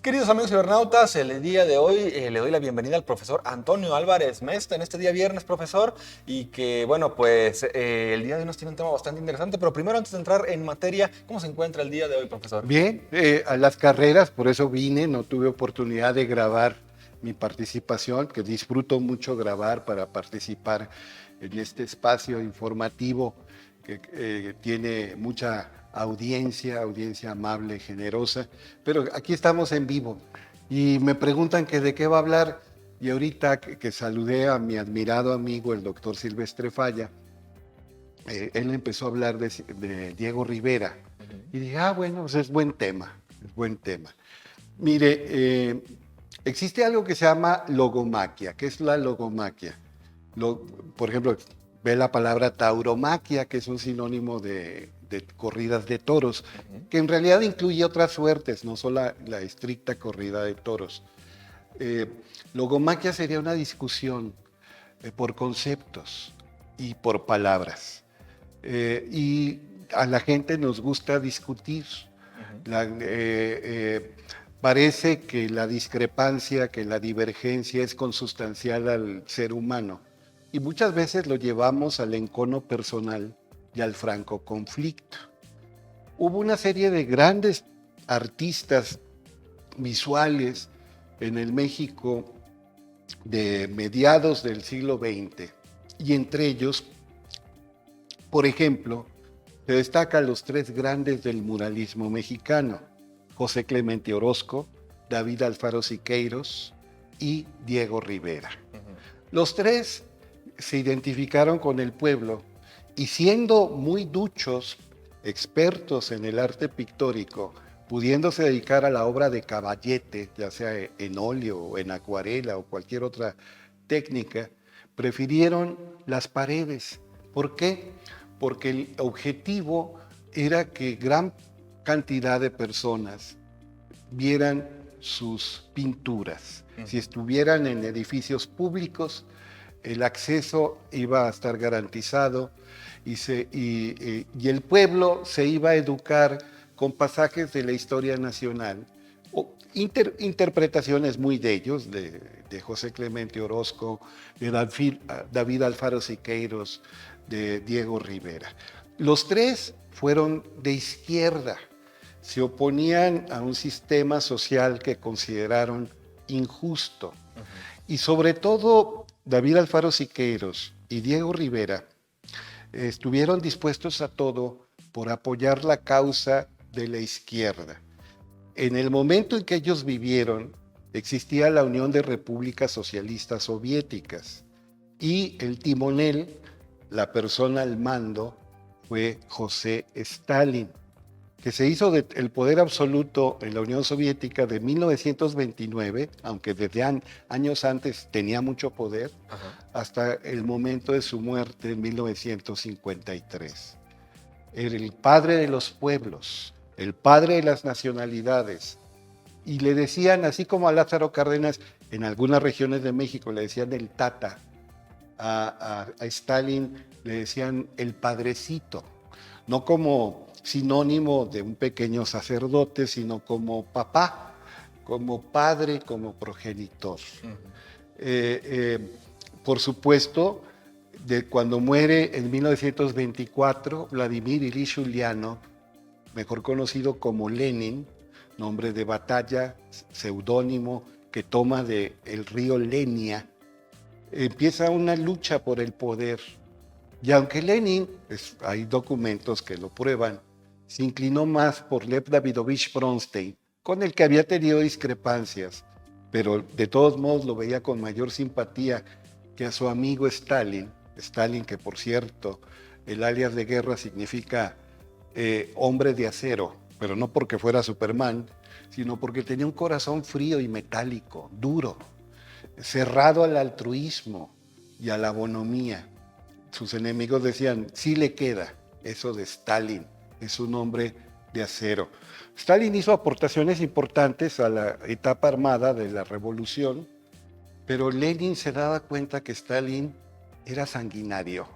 Queridos amigos cibernautas, el día de hoy le doy la bienvenida al profesor Antonio Álvarez Mesta en este día viernes, profesor, y que, bueno, pues el día de hoy nos tiene un tema bastante interesante, pero primero, antes de entrar en materia, ¿cómo se encuentra el día de hoy, profesor? Bien, a las carreras, por eso vine, no tuve oportunidad de grabar mi participación, que disfruto mucho grabar para participar en este espacio informativo que tiene mucha audiencia amable, generosa, pero aquí estamos en vivo y me preguntan que de qué va a hablar y ahorita que saludé a mi admirado amigo, el doctor Silvestre Falla, él empezó a hablar de Diego Rivera. Y dije, bueno, pues es buen tema, es buen tema. Mire, existe algo que se llama logomaquia. ¿Qué es la logomaquia? Por ejemplo, ve la palabra tauromaquia, que es un sinónimo de corridas de toros, que en realidad incluye otras suertes, no solo la estricta corrida de toros. Logomaquia sería una discusión por conceptos y por palabras. Y a la gente nos gusta discutir. Parece que la discrepancia, que la divergencia es consustancial al ser humano. Y muchas veces lo llevamos al encono personal y al franco conflicto. Hubo una serie de grandes artistas visuales en el México de mediados del siglo XX, y entre ellos, por ejemplo, se destacan los tres grandes del muralismo mexicano: José Clemente Orozco, David Alfaro Siqueiros y Diego Rivera. Los tres se identificaron con el pueblo y, siendo muy duchos, expertos en el arte pictórico, pudiéndose dedicar a la obra de caballete, ya sea en óleo o en acuarela o cualquier otra técnica, prefirieron las paredes. ¿Por qué? Porque el objetivo era que gran cantidad de personas vieran sus pinturas. Si estuvieran en edificios públicos, el acceso iba a estar garantizado y el pueblo se iba a educar con pasajes de la historia nacional, o interpretaciones muy de ellos, de José Clemente Orozco, de David Alfaro Siqueiros, de Diego Rivera. Los tres fueron de izquierda, se oponían a un sistema social que consideraron injusto. Y sobre todo, David Alfaro Siqueiros y Diego Rivera estuvieron dispuestos a todo por apoyar la causa de la izquierda. En el momento en que ellos vivieron, existía la Unión de Repúblicas Socialistas Soviéticas y el timonel, la persona al mando, fue José Stalin, que se hizo el poder absoluto en la Unión Soviética de 1929, aunque desde años antes tenía mucho poder, hasta el momento de su muerte en 1953. Era el padre de los pueblos, el padre de las nacionalidades. Y le decían, así como a Lázaro Cárdenas, en algunas regiones de México le decían el Tata, a Stalin le decían el padrecito, no como sinónimo de un pequeño sacerdote, sino como papá, como padre, como progenitor. Por supuesto, cuando muere en 1924, Vladimir Ilich Ulyanov, mejor conocido como Lenin, nombre de batalla, seudónimo que toma del río Lenia, empieza una lucha por el poder. Y aunque Lenin, hay documentos que lo prueban, se inclinó más por Lev Davidovich Bronstein, con el que había tenido discrepancias, pero de todos modos lo veía con mayor simpatía que a su amigo Stalin, que por cierto, el alias de guerra significa hombre de acero, pero no porque fuera Superman, sino porque tenía un corazón frío y metálico, duro, cerrado al altruismo y a la bonomía. Sus enemigos decían, sí le queda eso de Stalin, es un hombre de acero. Stalin hizo aportaciones importantes a la etapa armada de la revolución, pero Lenin se daba cuenta que Stalin era sanguinario,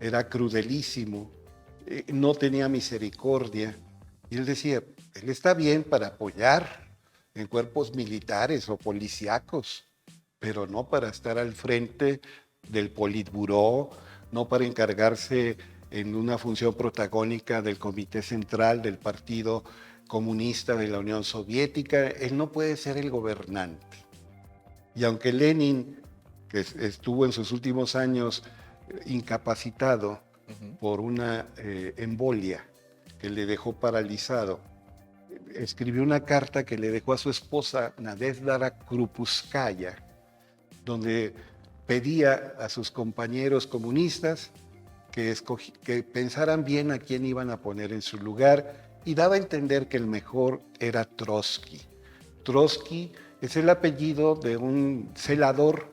era crudelísimo, no tenía misericordia. Y él decía, él está bien para apoyar en cuerpos militares o policíacos, pero no para estar al frente del Politburó, no para encargarse en una función protagónica del Comité Central del Partido Comunista de la Unión Soviética. Él no puede ser el gobernante. Y aunque Lenin, que estuvo en sus últimos años incapacitado por una embolia que le dejó paralizado, escribió una carta que le dejó a su esposa Nadezhda Krupskaya, donde pedía a sus compañeros comunistas que pensaran bien a quién iban a poner en su lugar, y daba a entender que el mejor era Trotsky. Trotsky es el apellido de un celador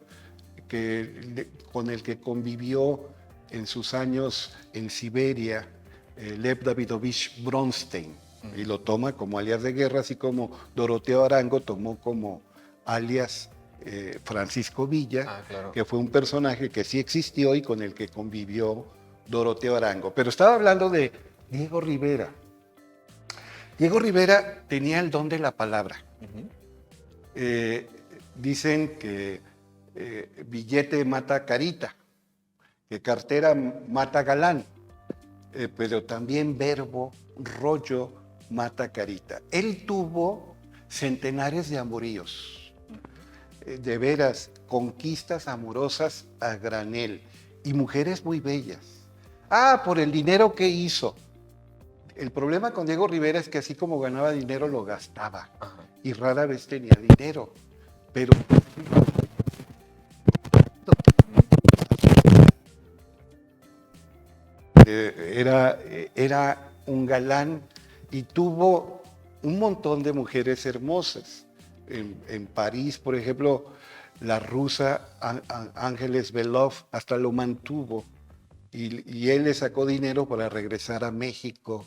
con el que convivió en sus años en Siberia, Lev Davidovich Bronstein, y lo toma como alias de guerra, así como Doroteo Arango tomó como alias Francisco Villa, claro, que fue un personaje que sí existió y con el que convivió Doroteo Arango. Pero estaba hablando de Diego Rivera. Diego Rivera tenía el don de la palabra. Dicen que billete mata carita, que cartera mata galán, pero también verbo, rollo, mata carita. Él tuvo centenares de amoríos, de veras, conquistas amorosas a granel, y mujeres muy bellas. Por el dinero que hizo. El problema con Diego Rivera es que así como ganaba dinero, lo gastaba. Y rara vez tenía dinero. Pero era un galán y tuvo un montón de mujeres hermosas. En París, por ejemplo, la rusa Ángeles Belov hasta lo mantuvo, y él le sacó dinero para regresar a México,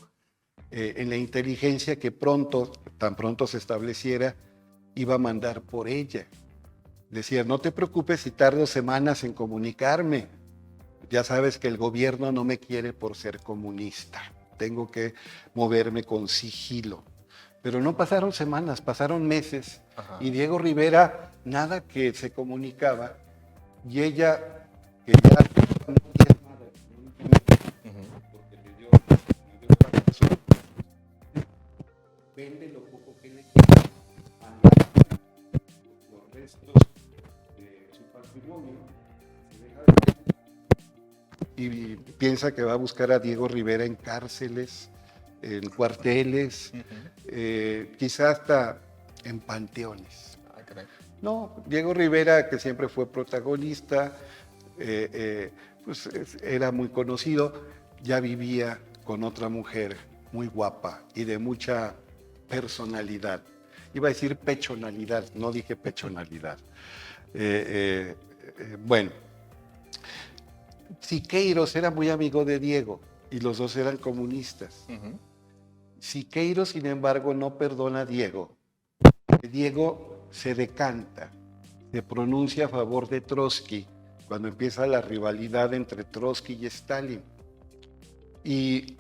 en la inteligencia que tan pronto se estableciera, iba a mandar por ella. Decía, no te preocupes si tardo semanas en comunicarme. Ya sabes que el gobierno no me quiere por ser comunista. Tengo que moverme con sigilo. Pero no pasaron semanas, pasaron meses. Y Diego Rivera, nada que se comunicaba. Y ella, que ya no diezmada económicamente, porque le dio razón, vende lo poco que le queda, manda los restos de su patrimonio, se deja y piensa que va a buscar a Diego Rivera en cárceles, en cuarteles, quizás hasta en panteones. No, Diego Rivera, que siempre fue protagonista, pues era muy conocido, ya vivía con otra mujer muy guapa y de mucha personalidad. Iba a decir pechonalidad, no dije pechonalidad. Bueno, Siqueiros era muy amigo de Diego y los dos eran comunistas. Siqueiros, sin embargo, no perdona a Diego. Diego se decanta, se pronuncia a favor de Trotsky cuando empieza la rivalidad entre Trotsky y Stalin. Y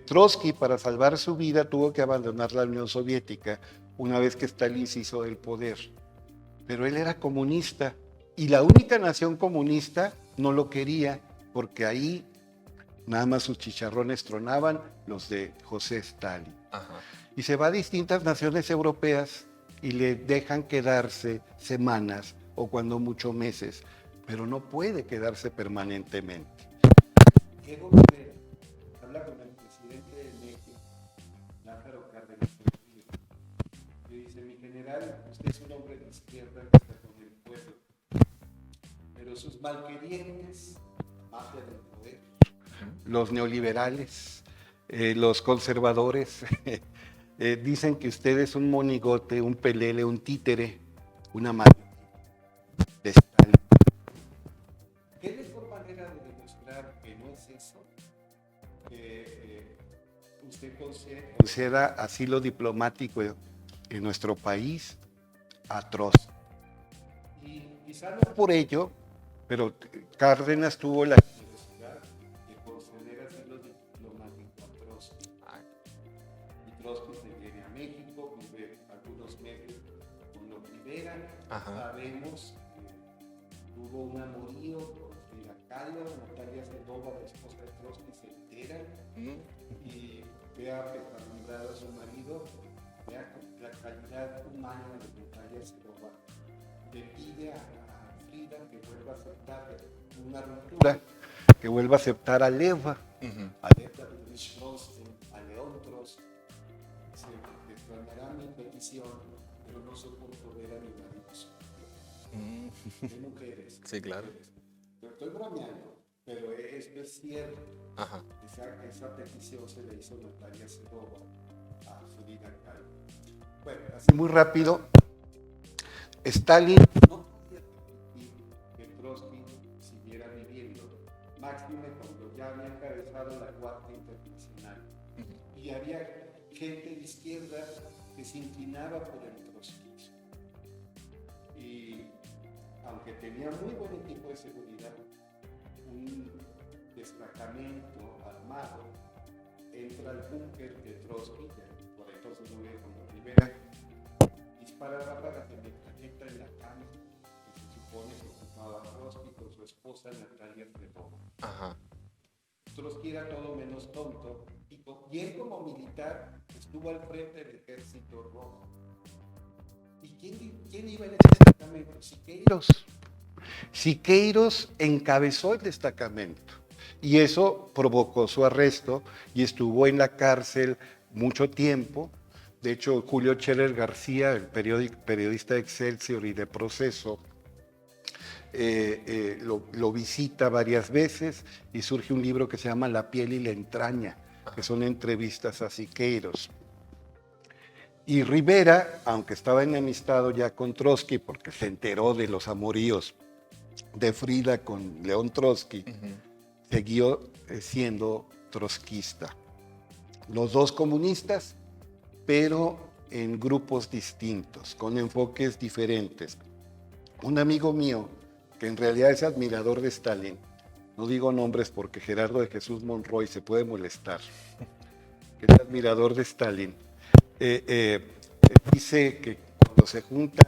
Trotsky, para salvar su vida, tuvo que abandonar la Unión Soviética una vez que Stalin se hizo del poder. Pero él era comunista y la única nación comunista no lo quería, porque ahí nada más sus chicharrones tronaban, los de José Stalin. Y se va a distintas naciones europeas y le dejan quedarse semanas o cuando mucho meses, pero no puede quedarse permanentemente. Diego Rivera habla con el presidente de México, Lázaro Cárdenas, y dice: mi general, usted es un hombre de izquierda que está con el pueblo, pero sus malquerientes, mafia del poder, los neoliberales, los conservadores, dicen que usted es un monigote, un pelele, un títere, una madre de Stalin. ¿Qué mejor manera de demostrar que no es eso? Que usted conceda asilo diplomático en nuestro país a Trotsky. Y quizá no por ello, pero Cárdenas tuvo la necesidad de conceder asilo diplomático a Trotsky. Y Trotsky se viene a México, vive algunos meses sabemos que hubo un amorío por Frida Kahlo. Natalia Sedova, la esposa de Trotsky, se entera y ve apesadumbrado a su marido. Vea la calidad humana de Natalia Sedova. Le pide a Frida que vuelva a aceptar una ruptura, que vuelva a aceptar a Leva, a Leva de Luis Rosten, a León Trotsky. Se extrañará mi petición, pero no soporto ver a mi marido. ¿Qué mujeres? Sí, claro. Estoy bromeando, pero esto es cierto. Esa petición se le hizo Natalia Sedova a Frida Kahlo. Bueno, así muy rápido, Stalin no podía permitir que Trotsky siguiera viviendo, máxime cuando ya había encabezado la Cuarta Internacional. Y había gente de izquierda que se inclinaba por el trotskismo. Y aunque tenía muy buen equipo de seguridad, un destacamento armado entra al búnker de Trotsky, que por entonces no era como Rivera, dispara ráfagas de metralleta en la cama que se supone que ocupaba Trotsky con su esposa Natalia Sedova. Trotsky era todo menos tonto y él como militar estuvo al frente del ejército rojo. ¿Y quién iba en ese destacamento? Siqueiros. Siqueiros encabezó el destacamento y eso provocó su arresto y estuvo en la cárcel mucho tiempo. De hecho, Julio Scherer García, el periodista de Excelsior y de Proceso, lo visita varias veces y surge un libro que se llama La piel y la entraña, que son entrevistas a Siqueiros. Y Rivera, aunque estaba enemistado ya con Trotsky porque se enteró de los amoríos de Frida con León Trotsky, siguió siendo trotskista. Los dos comunistas, pero en grupos distintos, con enfoques diferentes. Un amigo mío, que en realidad es admirador de Stalin, no digo nombres porque Gerardo de Jesús Monroy se puede molestar, que es admirador de Stalin, dice que cuando se juntan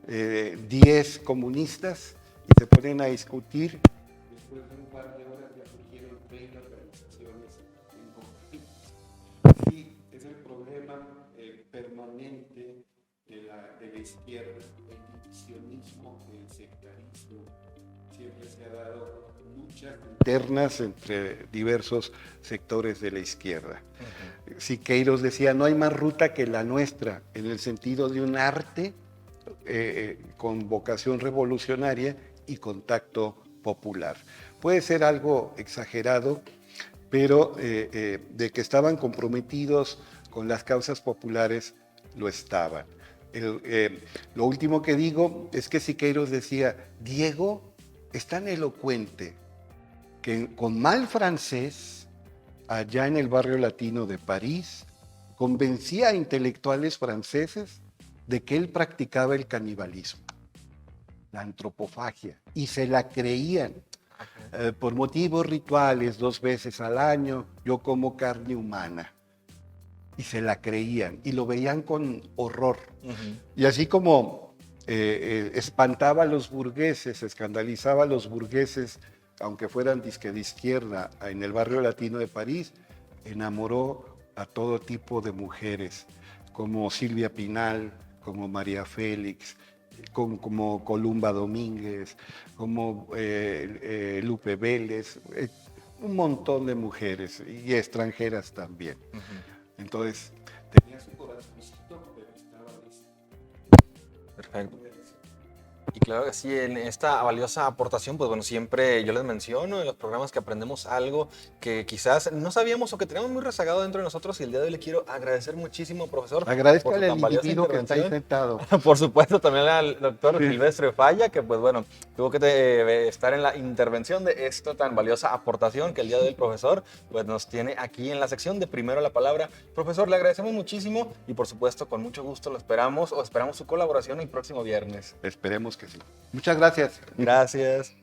10 comunistas y se ponen a discutir, después de un par de horas ya surgieron 30 organizaciones en conflicto. Sí, es el problema permanente de la izquierda, el divisionismo, el sectarismo. Siempre se ha dado luchas internas entre diversos sectores de la izquierda. Siqueiros decía, no hay más ruta que la nuestra, en el sentido de un arte con vocación revolucionaria y contacto popular. Puede ser algo exagerado, pero de que estaban comprometidos con las causas populares, lo estaban. Lo último que digo es que Siqueiros decía, Diego es tan elocuente que con mal francés, allá en el barrio latino de París, convencía a intelectuales franceses de que él practicaba el canibalismo, la antropofagia, y se la creían. Por motivos rituales, 2 veces al año, yo como carne humana. Y se la creían, y lo veían con horror. Y así como espantaba a los burgueses, escandalizaba a los burgueses, aunque fueran disque de izquierda, en el barrio latino de París, enamoró a todo tipo de mujeres, como Silvia Pinal, como María Félix, como Columba Domínguez, como Lupe Vélez, un montón de mujeres y extranjeras también. Entonces, tenía su corazoncito, pero estaba listo. Perfecto. Y claro que sí, en esta valiosa aportación, pues bueno, siempre yo les menciono en los programas que aprendemos algo que quizás no sabíamos o que teníamos muy rezagado dentro de nosotros, y el día de hoy le quiero agradecer muchísimo, profesor. Agradezco al individuo que está ahí sentado. Por supuesto, también al doctor Silvestre Falla, que pues bueno, tuvo que estar en la intervención de esta tan valiosa aportación que el día de hoy el profesor pues nos tiene aquí en la sección de Primero la Palabra. Profesor, le agradecemos muchísimo y por supuesto con mucho gusto lo esperamos, o esperamos su colaboración el próximo viernes. Esperemos que sí. Muchas gracias. Gracias.